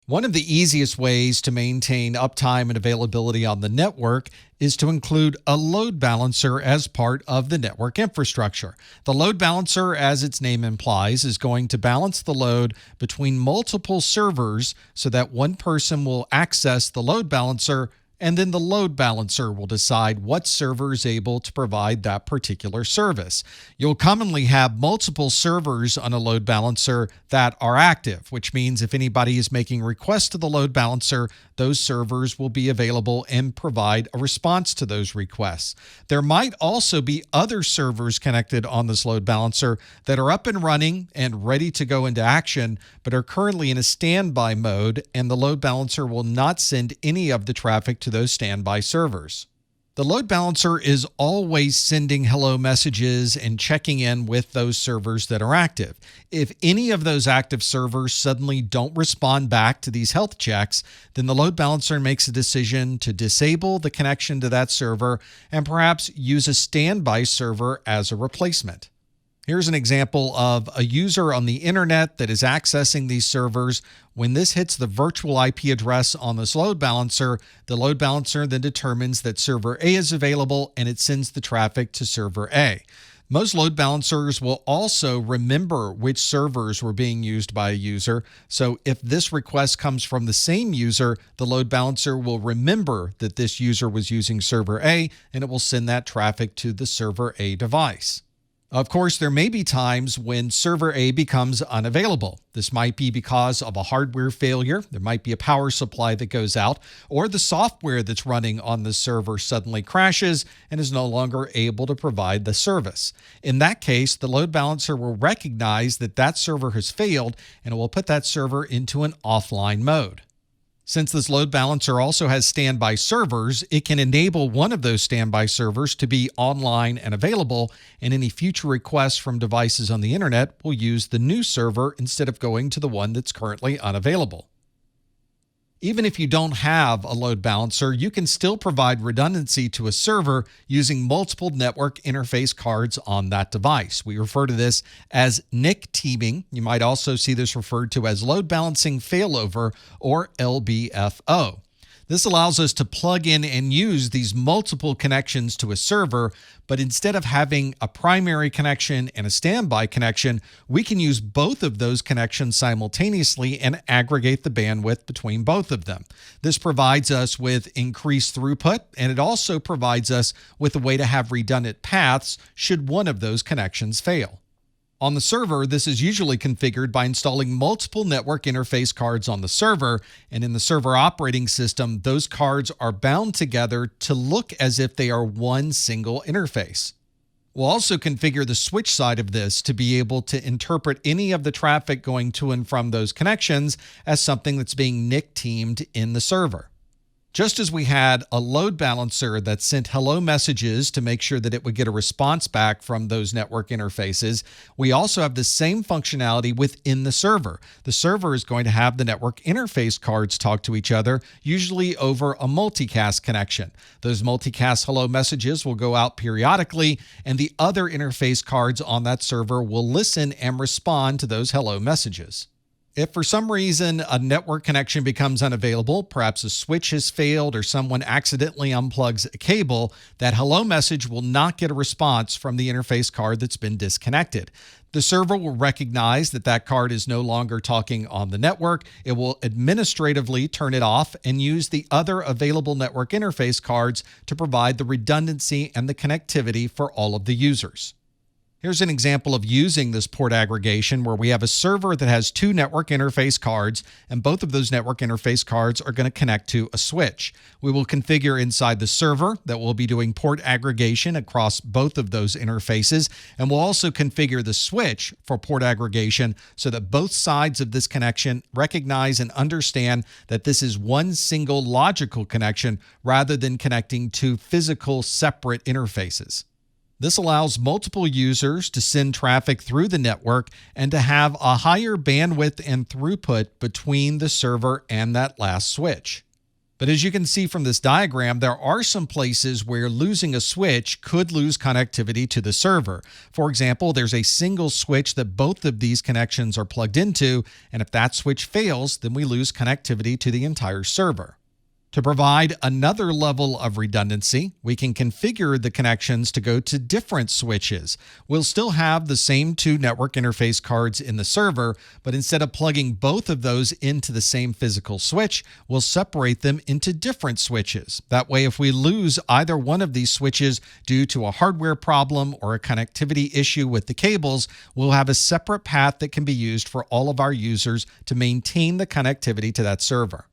One of the easiest ways to maintain uptime and availability on the network is to include a load balancer as part of the network infrastructure. The load balancer, as its name implies, is going to balance the load between multiple servers so that one person will access the load balancer, and then the load balancer will decide what server is able to provide that particular service. You'll commonly have multiple servers on a load balancer that are active, which means if anybody is making requests to the load balancer, those servers will be available and provide a response to those requests. There might also be other servers connected on this load balancer that are up and running and ready to go into action, but are currently in a standby mode, and the load balancer will not send any of the traffic to those standby servers. The load balancer is always sending hello messages and checking in with those servers that are active. If any of those active servers suddenly don't respond back to these health checks, then the load balancer makes a decision to disable the connection to that server and perhaps use a standby server as a replacement. Here's an example of a user on the internet that is accessing these servers. When this hits the virtual IP address on this load balancer, the load balancer then determines that server A is available and it sends the traffic to server A. Most load balancers will also remember which servers were being used by a user. So if this request comes from the same user, the load balancer will remember that this user was using server A, and it will send that traffic to the server A device. Of course, there may be times when server A becomes unavailable. This might be because of a hardware failure. There might be a power supply that goes out, or the software that's running on the server suddenly crashes and is no longer able to provide the service. In that case, the load balancer will recognize that that server has failed, and it will put that server into an offline mode. Since this load balancer also has standby servers, it can enable one of those standby servers to be online and available, and any future requests from devices on the internet will use the new server instead of going to the one that's currently unavailable. Even if you don't have a load balancer, you can still provide redundancy to a server using multiple network interface cards on that device. We refer to this as NIC teaming. You might also see this referred to as load balancing failover, or LBFO. This allows us to plug in and use these multiple connections to a server, but instead of having a primary connection and a standby connection, we can use both of those connections simultaneously and aggregate the bandwidth between both of them. This provides us with increased throughput, and it also provides us with a way to have redundant paths should one of those connections fail. On the server, this is usually configured by installing multiple network interface cards on the server, and in the server operating system, those cards are bound together to look as if they are one single interface. We'll also configure the switch side of this to be able to interpret any of the traffic going to and from those connections as something that's being NIC teamed in the server. Just as we had a load balancer that sent hello messages to make sure that it would get a response back from those network interfaces, we also have the same functionality within the server. The server is going to have the network interface cards talk to each other, usually over a multicast connection. Those multicast hello messages will go out periodically, and the other interface cards on that server will listen and respond to those hello messages. If for some reason a network connection becomes unavailable, perhaps a switch has failed or someone accidentally unplugs a cable, that hello message will not get a response from the interface card that's been disconnected. The server will recognize that that card is no longer talking on the network. It will administratively turn it off and use the other available network interface cards to provide the redundancy and the connectivity for all of the users. Here's an example of using this port aggregation where we have a server that has two network interface cards, and both of those network interface cards are going to connect to a switch. We will configure inside the server that we'll be doing port aggregation across both of those interfaces, and we'll also configure the switch for port aggregation so that both sides of this connection recognize and understand that this is one single logical connection rather than connecting two physical separate interfaces. This allows multiple users to send traffic through the network and to have a higher bandwidth and throughput between the server and that last switch. But as you can see from this diagram, there are some places where losing a switch could lose connectivity to the server. For example, there's a single switch that both of these connections are plugged into, and if that switch fails, then we lose connectivity to the entire server. To provide another level of redundancy, we can configure the connections to go to different switches. We'll still have the same two network interface cards in the server, but instead of plugging both of those into the same physical switch, we'll separate them into different switches. That way, if we lose either one of these switches due to a hardware problem or a connectivity issue with the cables, we'll have a separate path that can be used for all of our users to maintain the connectivity to that server.